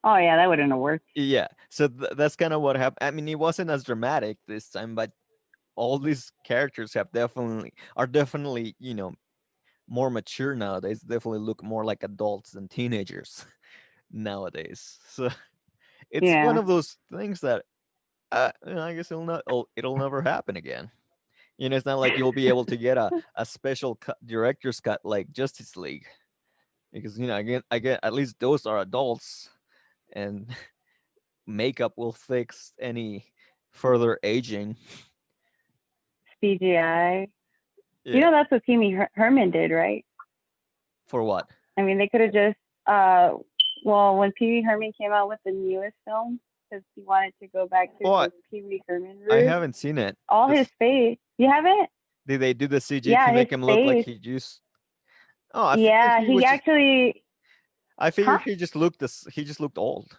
Speaker 2: Oh yeah, that wouldn't have worked.
Speaker 1: Yeah, so that's kind of what happened. I mean, it wasn't as dramatic this time, but all these characters are definitely more mature nowadays. Definitely look more like adults than teenagers nowadays. So it's one
Speaker 2: Yeah.
Speaker 1: of those things that I guess it'll never happen again. It's not like you'll be able to get a special director's cut like Justice League, because again at least those are adults, and makeup will fix any further aging.
Speaker 2: CGI.
Speaker 1: Yeah.
Speaker 2: That's what Herman did, right?
Speaker 1: For what?
Speaker 2: I mean, they could have just, uh, well, when Pee Wee Herman came out with the newest film, because he wanted to go back to his
Speaker 1: What?
Speaker 2: Pee Wee Herman
Speaker 1: I
Speaker 2: roots,
Speaker 1: haven't seen it.
Speaker 2: all his face. You haven't?
Speaker 1: Did they do the CG to
Speaker 2: Yeah, his
Speaker 1: make him look like
Speaker 2: face.
Speaker 1: he just? Oh, I figured
Speaker 2: Yeah,
Speaker 1: he
Speaker 2: he
Speaker 1: was just.
Speaker 2: actually,
Speaker 1: I
Speaker 2: huh?
Speaker 1: figured he just looked this. He just looked old.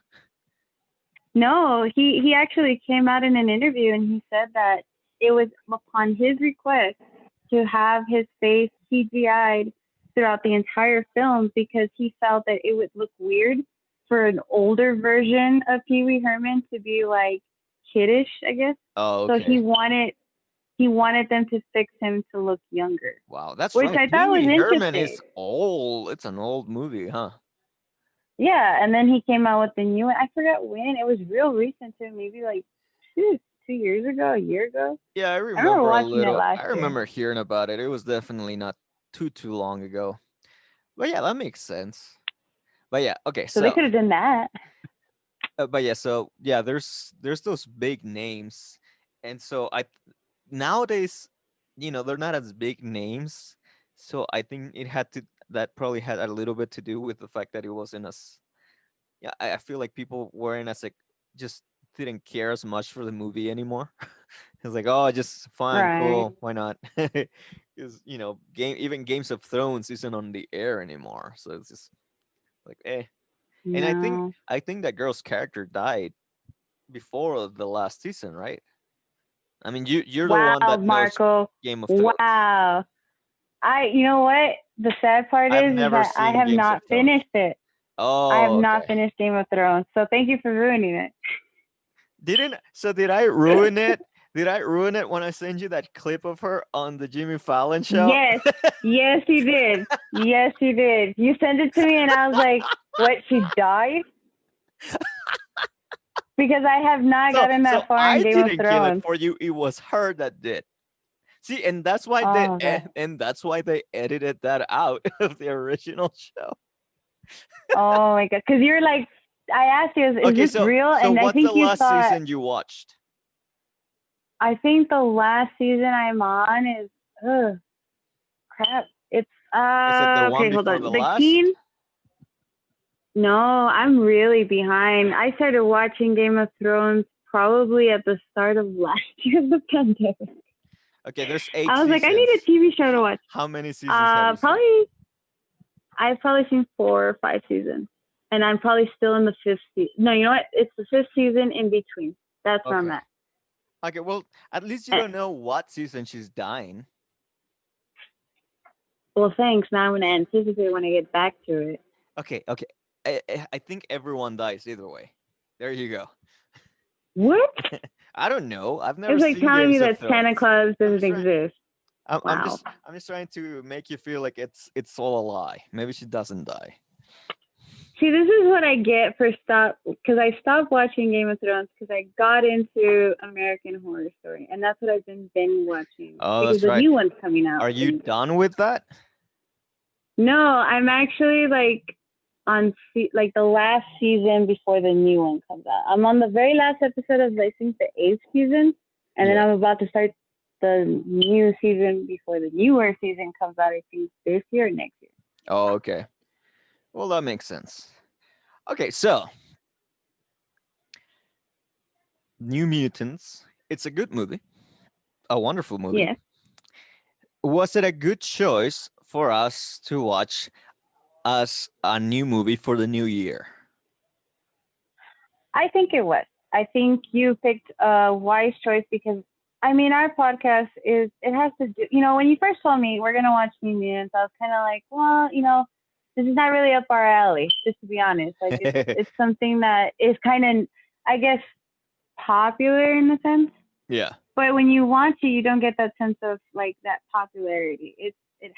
Speaker 2: No, he actually came out in an interview and he said that it was upon his request to have his face CGI'd throughout the entire film because he felt that it would look weird for an older version of Pee Wee Herman to be like kiddish, I guess.
Speaker 1: Oh,
Speaker 2: So
Speaker 1: okay.
Speaker 2: he wanted them to fix him to look younger,
Speaker 1: Wow, that's
Speaker 2: which
Speaker 1: right.
Speaker 2: I
Speaker 1: Pee
Speaker 2: thought was
Speaker 1: Wee Herman
Speaker 2: interesting.
Speaker 1: is old. It's an old movie, huh?
Speaker 2: Yeah, and then he came out with the new one. I forgot when. It was real recent too, maybe like 2 years ago, a year ago.
Speaker 1: Yeah, I
Speaker 2: I remember
Speaker 1: remember a
Speaker 2: watching it
Speaker 1: little.
Speaker 2: last
Speaker 1: I
Speaker 2: year.
Speaker 1: remember hearing about it. It was definitely not too long ago. But yeah, that makes sense. But yeah, okay.
Speaker 2: So they
Speaker 1: So,
Speaker 2: could have done that.
Speaker 1: there's those big names, and so nowadays, they're not as big names. So I think that probably had a little bit to do with the fact that it wasn't as. Yeah, I feel like people weren't as like just didn't care as much for the movie anymore. It's like, oh, just fine,
Speaker 2: Right.
Speaker 1: cool, why not? Because even Games of Thrones isn't on the air anymore, so it's just like, eh. And I think
Speaker 2: No.
Speaker 1: I think that girl's character died before the last season, right? I mean, you're the one
Speaker 2: Wow,
Speaker 1: that knows
Speaker 2: Marco.
Speaker 1: Game of Thrones.
Speaker 2: Wow. You know what? The sad part
Speaker 1: I've
Speaker 2: is
Speaker 1: never
Speaker 2: that I
Speaker 1: seen
Speaker 2: have
Speaker 1: Games of
Speaker 2: not
Speaker 1: Thrones.
Speaker 2: finished it. I have
Speaker 1: Oh,
Speaker 2: not
Speaker 1: okay.
Speaker 2: finished Game of Thrones. So thank you for ruining it.
Speaker 1: Did I ruin it? Did I ruin it when I sent you that clip of her on the Jimmy Fallon show?
Speaker 2: Yes. Yes, you did. Yes, you did. You sent it to me and I was like, what? She died? Because I have not
Speaker 1: So
Speaker 2: gotten
Speaker 1: so
Speaker 2: that far in
Speaker 1: I
Speaker 2: Game of
Speaker 1: didn't kill it
Speaker 2: Thrones.
Speaker 1: for you. It was her that did. See, and that's why
Speaker 2: Oh, God.
Speaker 1: they edited that out of the original show.
Speaker 2: Oh, my God. Because you're like, I asked you, is
Speaker 1: Okay,
Speaker 2: this real?
Speaker 1: so
Speaker 2: And I
Speaker 1: what's the
Speaker 2: think you
Speaker 1: last
Speaker 2: thought,
Speaker 1: season you watched?
Speaker 2: I think the last season I'm on is, crap. It's,
Speaker 1: Is it the one
Speaker 2: okay, hold
Speaker 1: before
Speaker 2: on.
Speaker 1: the
Speaker 2: The
Speaker 1: last?
Speaker 2: Teen? No, I'm really behind. I started watching Game of Thrones probably at the start of last year, the pandemic.
Speaker 1: Okay, there's 8
Speaker 2: I was like, I need a
Speaker 1: seasons.
Speaker 2: TV show to watch.
Speaker 1: How many seasons have you seen?
Speaker 2: I've probably seen 4 or 5 seasons, and I'm probably still in the 5th season. No, you know what? It's the 5th season in between. That's where I'm
Speaker 1: Okay.
Speaker 2: at.
Speaker 1: Okay, well, at least you
Speaker 2: And,
Speaker 1: don't know what season she's dying.
Speaker 2: well, thanks. Now I'm going to anticipate when I get back to it.
Speaker 1: Okay. I think everyone dies either way. There you go.
Speaker 2: What?
Speaker 1: I don't know. I've never
Speaker 2: It's like
Speaker 1: seen
Speaker 2: telling me
Speaker 1: Games of
Speaker 2: that Santa
Speaker 1: Thrones.
Speaker 2: Claus
Speaker 1: I'm
Speaker 2: doesn't
Speaker 1: trying.
Speaker 2: exist. Wow.
Speaker 1: I'm just trying to make you feel like it's all a lie. Maybe she doesn't die.
Speaker 2: See, this is what I get for because I stopped watching Game of Thrones because I got into American Horror Story, and that's what I've been binge watching
Speaker 1: Oh,
Speaker 2: because
Speaker 1: that's
Speaker 2: the
Speaker 1: right.
Speaker 2: new one's coming out.
Speaker 1: Are you done with that?
Speaker 2: No, I'm actually like like the last season before the new one comes out. I'm on the very last episode of I think the eighth season, and then
Speaker 1: Yeah.
Speaker 2: I'm about to start the new season before the newer season comes out. I think this year or next year.
Speaker 1: Oh, okay. Well, that makes sense. Okay, so New Mutants. It's a good movie, a wonderful movie.
Speaker 2: Yeah,
Speaker 1: Was it a good choice for us to watch as a new movie for the new year?
Speaker 2: I think it was. I think you picked a wise choice because I mean our podcast is it has to do. When you first told me we're gonna watch New Mutants, I was kind of like, well, this is not really up our alley. Just to be honest, like it's something that is kind of, I guess, popular in a sense.
Speaker 1: Yeah.
Speaker 2: But when you watch it, you don't get that sense of like that popularity. It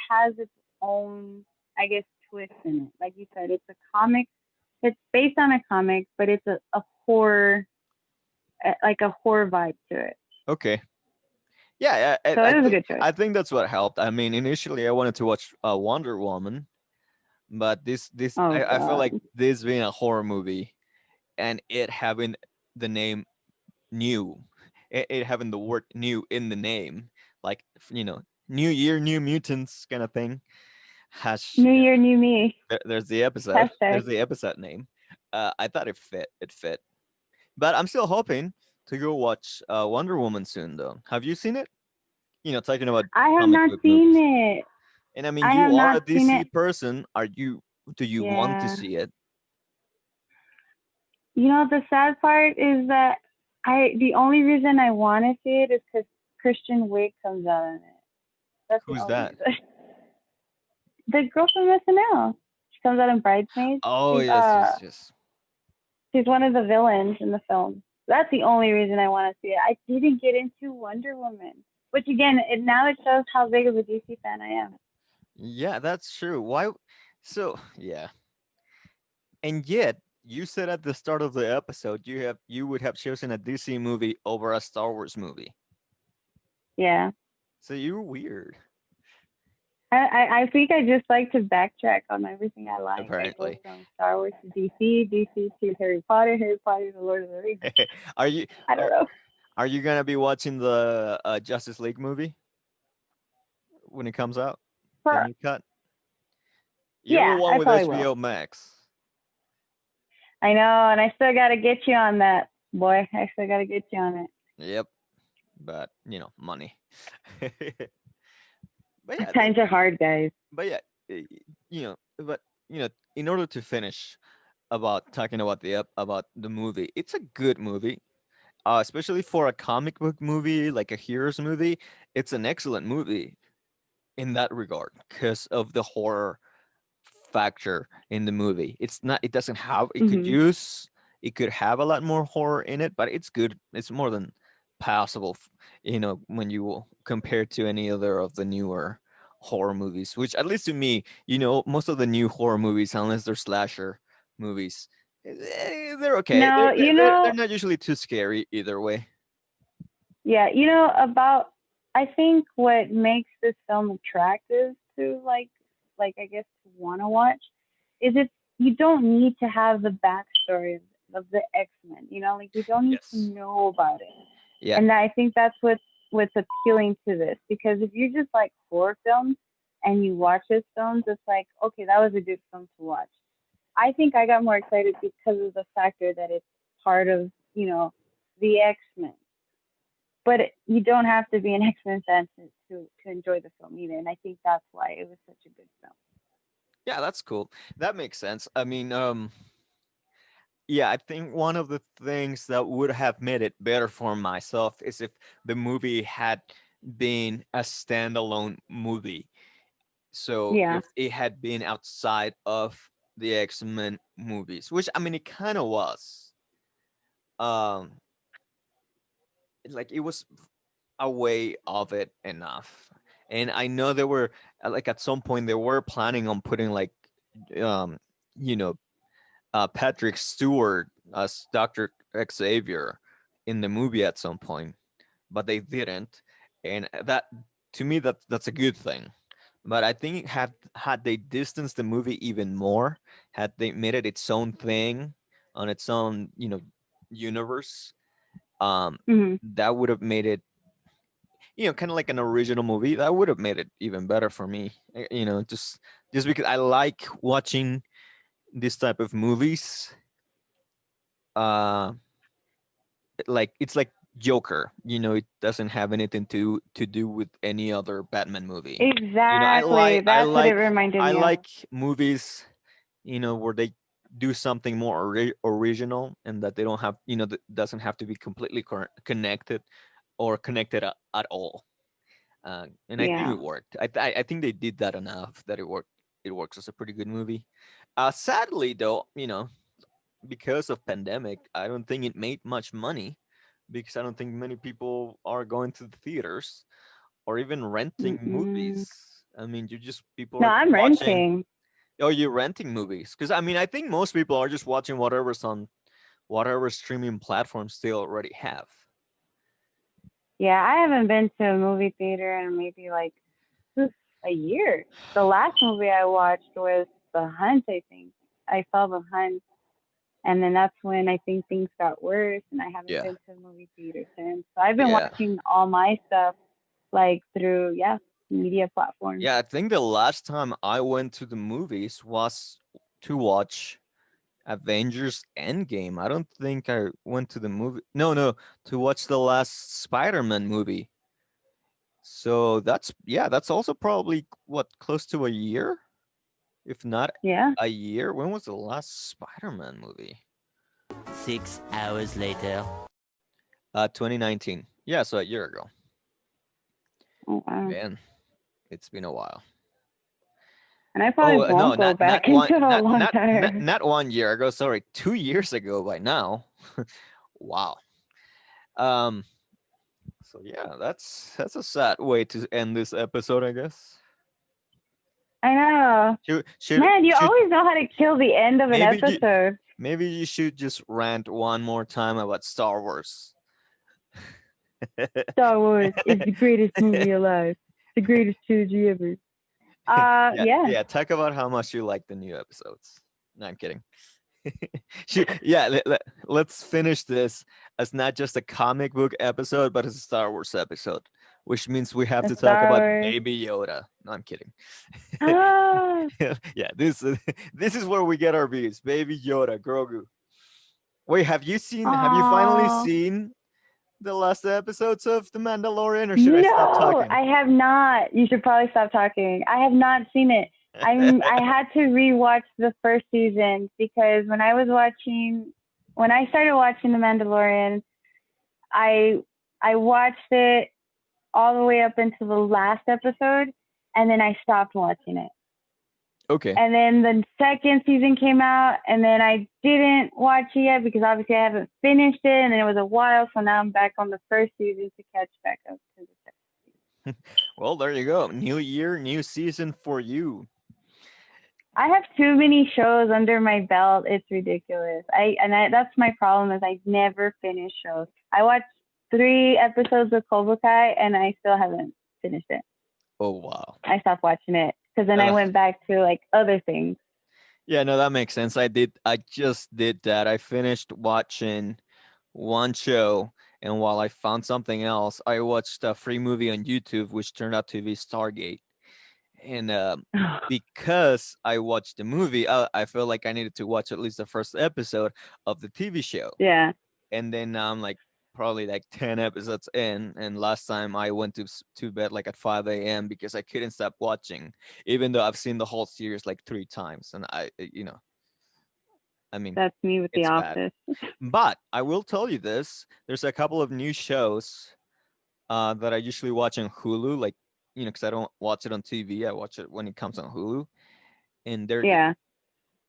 Speaker 2: has its own, I guess, twist in it. Like you said, it's a comic. It's based on a comic, but it's a horror, like a horror vibe to it.
Speaker 1: Okay. Yeah,
Speaker 2: So it was a good choice.
Speaker 1: I think that's what helped. I mean, initially I wanted to watch Wonder Woman, but this
Speaker 2: Oh
Speaker 1: I feel like
Speaker 2: god.
Speaker 1: this being a horror movie and it having the name new, it having the word new in the name, like New Year, New Mutants kind of thing. Has
Speaker 2: New year, new me.
Speaker 1: there's the episode.
Speaker 2: Hashtag.
Speaker 1: There's the episode name. I thought it fit. It fit. But I'm still hoping to go watch Wonder Woman soon, though. Have you seen it? Talking about
Speaker 2: I have
Speaker 1: comic
Speaker 2: not
Speaker 1: book
Speaker 2: seen
Speaker 1: movies.
Speaker 2: it.
Speaker 1: And I mean,
Speaker 2: I have
Speaker 1: you are
Speaker 2: not
Speaker 1: a
Speaker 2: seen
Speaker 1: DC
Speaker 2: it.
Speaker 1: person. Are you? Do you want to
Speaker 2: Yeah.
Speaker 1: see it?
Speaker 2: The sad part is that the only reason I want to see it is because Christian Wiig comes out in it. That's the
Speaker 1: Who's
Speaker 2: only
Speaker 1: that?
Speaker 2: reason. The girl from SNL. She comes out in Bridesmaids.
Speaker 1: Oh
Speaker 2: She's
Speaker 1: yes, yes, yes.
Speaker 2: she's one of the villains in the film. That's the only reason I want to see it. I didn't get into Wonder Woman, which again, now it shows how big of a DC fan I am.
Speaker 1: Yeah, that's true. Why? So yeah, and yet you said at the start of the episode you would have chosen a DC movie over a Star Wars movie.
Speaker 2: Yeah.
Speaker 1: So you're weird,
Speaker 2: I think I just like to backtrack on everything I like. I go
Speaker 1: apparently.
Speaker 2: from Star Wars to DC, DC to Harry Potter, Harry Potter to Lord of the Rings.
Speaker 1: are you
Speaker 2: I don't
Speaker 1: are,
Speaker 2: know.
Speaker 1: are you gonna be watching the Justice League movie when it comes out? The
Speaker 2: But
Speaker 1: new cut. You're the
Speaker 2: yeah,
Speaker 1: one
Speaker 2: I
Speaker 1: with
Speaker 2: probably will.
Speaker 1: HBO Max.
Speaker 2: I know, and I still got to get you on that, boy. I still got to get you on it.
Speaker 1: Yep, but money. But yeah,
Speaker 2: Times are hard, guys.
Speaker 1: but yeah, but in order to finish about talking about about the movie, it's a good movie. Especially for a comic book movie, like a heroes movie, it's an excellent movie in that regard because of the horror factor in the movie. It's not. It doesn't have. It could
Speaker 2: Hmm.
Speaker 1: use. It could have a lot more horror in it, but it's good. It's more than passable. When you compare to any other of the newer horror movies, which at least to me, most of the new horror movies, unless they're slasher movies, they're okay.
Speaker 2: No,
Speaker 1: They're not usually too scary either way.
Speaker 2: yeah, I think what makes this film attractive to like I guess to want to watch is you don't need to have the backstory of the X-Men. Like you don't need to
Speaker 1: Yes.
Speaker 2: know about it.
Speaker 1: Yeah.
Speaker 2: And I think that's what's appealing to this because if you just like horror films and you watch this films, it's like, okay, that was a good film to watch. I think I got more excited because of the factor that it's part of, the X-Men. But you don't have to be an X-Men fan to enjoy the film either. And I think that's why it was such a good film.
Speaker 1: Yeah, that's cool. That makes sense. I mean, yeah, I think one of the things that would have made it better for myself is if the movie had been a standalone movie. So
Speaker 2: Yeah.
Speaker 1: if it had been outside of the X-Men movies, which I mean it kind of was. Um like it was a way of it enough. And I know they were like at some point they were planning on putting like um you know Patrick Stewart as Dr. Xavier in the movie at some point, but they didn't, and that to me that's a good thing. But I think had they distanced the movie even more, had they made it its own thing on its own, universe,
Speaker 2: Hmm.
Speaker 1: that would have made it, kind of like an original movie. That would have made it even better for me. Just because I like watching this type of movies. Uh, like it's like Joker. It doesn't have anything to do with any other Batman movie. I
Speaker 2: Exactly.
Speaker 1: like I
Speaker 2: That's what it
Speaker 1: like
Speaker 2: reminded
Speaker 1: I
Speaker 2: me of.
Speaker 1: like movies, where they do something more original, and that they don't have, that doesn't have to be completely connected or connected at all. And I think
Speaker 2: Yeah.
Speaker 1: it worked. I think they did that enough that it worked. It works as a pretty good movie. Sadly, though, because of pandemic, I don't think it made much money because I don't think many people are going to the theaters or even renting
Speaker 2: Mm-mm.
Speaker 1: movies. I mean, you just people
Speaker 2: No,
Speaker 1: are
Speaker 2: I'm
Speaker 1: watching.
Speaker 2: renting.
Speaker 1: Oh, you're renting movies? Because I mean, I think most people are just watching whatever's on whatever streaming platforms they already have.
Speaker 2: Yeah, I haven't been to a movie theater in maybe like a year. The last movie I watched was The Hunt, I think. I saw The Hunt, and then that's when I think things got worse, and I haven't
Speaker 1: Yeah,
Speaker 2: been to a movie theater since. So I've been
Speaker 1: yeah,
Speaker 2: watching all my stuff like through, yeah, media platforms.
Speaker 1: yeah. I think the last time I went to the movies was to watch Avengers Endgame. I don't think I went to the movie. No, no, to watch the last Spider-Man movie. So that's also probably what, close to a year, if not
Speaker 2: Yeah.
Speaker 1: a year. When was the last Spider-Man movie?
Speaker 6: 6 hours later.
Speaker 1: 2019. Yeah, so a year ago.
Speaker 2: Oh, wow.
Speaker 1: Man, it's been a while.
Speaker 2: And I
Speaker 1: Oh,
Speaker 2: probably
Speaker 1: no,
Speaker 2: won't go back until a long time.
Speaker 1: not 1 year ago. Sorry, 2 years ago by now. Wow. Um. So yeah, that's a sad way to end this episode, I guess.
Speaker 2: I know.
Speaker 1: Should should
Speaker 2: Man, you
Speaker 1: should
Speaker 2: always know how to kill the end of an
Speaker 1: maybe you
Speaker 2: episode.
Speaker 1: maybe you should just rant one more time about Star Wars.
Speaker 2: Star Wars is the greatest movie alive. The greatest trilogy ever.
Speaker 1: Yeah,
Speaker 2: Yeah.
Speaker 1: yeah. Talk about how much you like the new episodes. No, I'm kidding. Yeah, let's finish this as not just a comic book episode, but as a Star Wars episode, which means we have
Speaker 2: The
Speaker 1: to talk
Speaker 2: Star
Speaker 1: about
Speaker 2: Wars.
Speaker 1: Baby Yoda. No, I'm kidding.
Speaker 2: Ah,
Speaker 1: Yeah, this is where we get our views. Baby Yoda, Grogu. Wait, have you finally
Speaker 2: oh.
Speaker 1: seen the last episodes of The Mandalorian, or should I stop
Speaker 2: No,
Speaker 1: talking?
Speaker 2: I have not. You should probably stop talking. I have not seen it. I had to rewatch the first season because when I started watching The Mandalorian, I I watched it all the way up until the last episode, and then I stopped watching it.
Speaker 1: Okay.
Speaker 2: And then the second season came out, and then I didn't watch it yet because obviously I haven't finished it, and then it was a while, so now I'm back on the first season to catch back up to the second.
Speaker 1: Well, there you go. New year, new season for you.
Speaker 2: I have too many shows under my belt. It's ridiculous. That's my problem is I never finish shows. I watched 3 episodes of Cobra Kai, and I still haven't finished it.
Speaker 1: Oh wow.
Speaker 2: I stopped watching it because then I
Speaker 1: Uh,
Speaker 2: went back to like other things.
Speaker 1: yeah, no, that makes sense. I just did that. I finished watching one show, and while I found something else, I watched a free movie on YouTube, which turned out to be Stargate. And because I watched the movie, I felt like I needed to watch at least the first episode of the TV show.
Speaker 2: Yeah.
Speaker 1: And then now I'm like probably like 10 episodes in, and last time I went to bed like at 5 a.m. because I couldn't stop watching, even though I've seen the whole series like 3 times. And I mean,
Speaker 2: That's me with The
Speaker 1: it's bad.
Speaker 2: Office.
Speaker 1: But I will tell you this: there's a couple of new shows that I usually watch on Hulu, like, because I don't watch it on TV. I watch it when it comes on Hulu, and they're good.
Speaker 2: Yeah.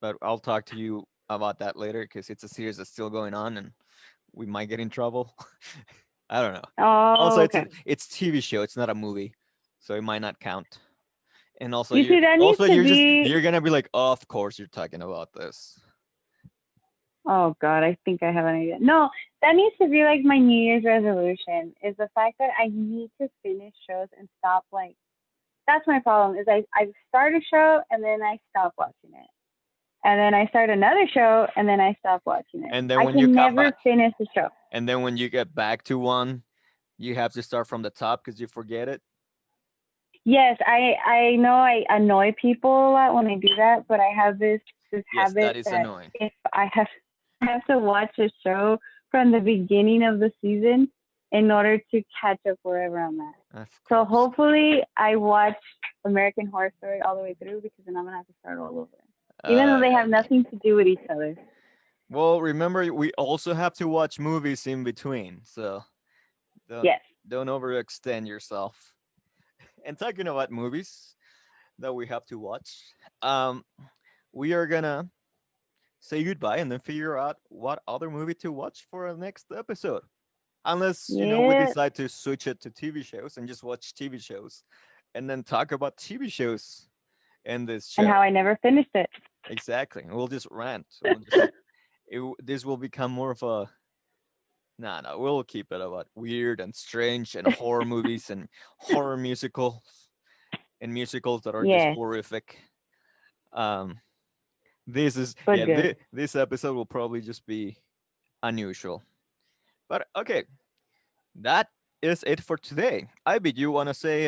Speaker 1: But I'll talk to you about that later because it's a series that's still going on, and we might get in trouble. I don't know.
Speaker 2: Oh,
Speaker 1: Also,
Speaker 2: okay.
Speaker 1: it's TV show. It's not a movie, so it might not count. And also,
Speaker 2: You see, that needs to be.
Speaker 1: you're gonna be like, oh, of course you're talking about this.
Speaker 2: Oh God, I think I have an idea. No, that needs to be like my New Year's resolution. Is the fact that I need to finish shows and stop like. That's my problem. Is I start a show and then I stop watching it, and then I start another show and then I stop watching it.
Speaker 1: And then
Speaker 2: I
Speaker 1: when you
Speaker 2: can
Speaker 1: come
Speaker 2: never
Speaker 1: back,
Speaker 2: finish the show.
Speaker 1: and then when you get back to one, you have to start from the top because you forget it.
Speaker 2: Yes, I know I annoy people a lot when I do that, but I have this
Speaker 1: Yes, that
Speaker 2: habit
Speaker 1: is
Speaker 2: that
Speaker 1: annoying.
Speaker 2: if I have to watch a show from the beginning of the season in order to catch up wherever I'm at.
Speaker 1: Of
Speaker 2: So
Speaker 1: course.
Speaker 2: hopefully I watch American Horror Story all the way through because then I'm gonna have to start all over. Even though they have
Speaker 1: Yeah.
Speaker 2: nothing to do with each other.
Speaker 1: Well, remember we also have to watch movies in between, so don't
Speaker 2: Yes.
Speaker 1: don't overextend yourself. And talking about movies that we have to watch, um, we are gonna say goodbye and then figure out what other movie to watch for our next episode. Unless we
Speaker 2: Yeah.
Speaker 1: decide to switch it to TV shows and just watch TV shows, and then talk about TV shows in this
Speaker 2: And
Speaker 1: show.
Speaker 2: how I never finished it.
Speaker 1: Exactly. We'll just rant. This will become more of a no. We'll keep it about weird and strange and horror movies and horror musicals and musicals that are just
Speaker 2: Yes.
Speaker 1: horrific. Um, this is
Speaker 2: But good.
Speaker 1: this episode will probably just be unusual. But okay, that is it for today. Ivy, do you want to say?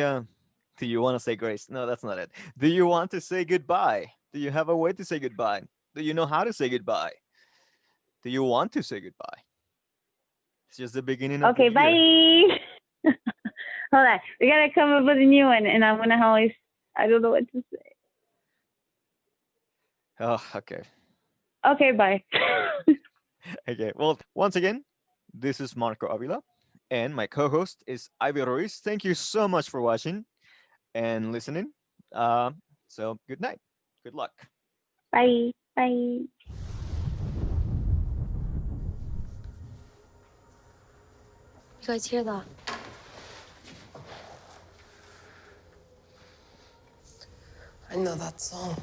Speaker 1: Do you want to say grace? No, that's not it. Do you want to say goodbye? Do you have a way to say goodbye? Do you know how to say goodbye? Do you want to say goodbye? It's just the beginning of the
Speaker 2: Okay,
Speaker 1: year.
Speaker 2: bye. Hold on. We gotta come up with a new one and I'm gonna always I don't know what to say.
Speaker 1: Oh, okay.
Speaker 2: Okay, bye.
Speaker 1: Okay. Well, once again, this is Marco Avila, and my co-host is Ivy Ruiz. Thank you so much for watching and listening. Uh, so good night. Good luck.
Speaker 2: Bye. Bye.
Speaker 4: You guys hear that?
Speaker 3: I know that song.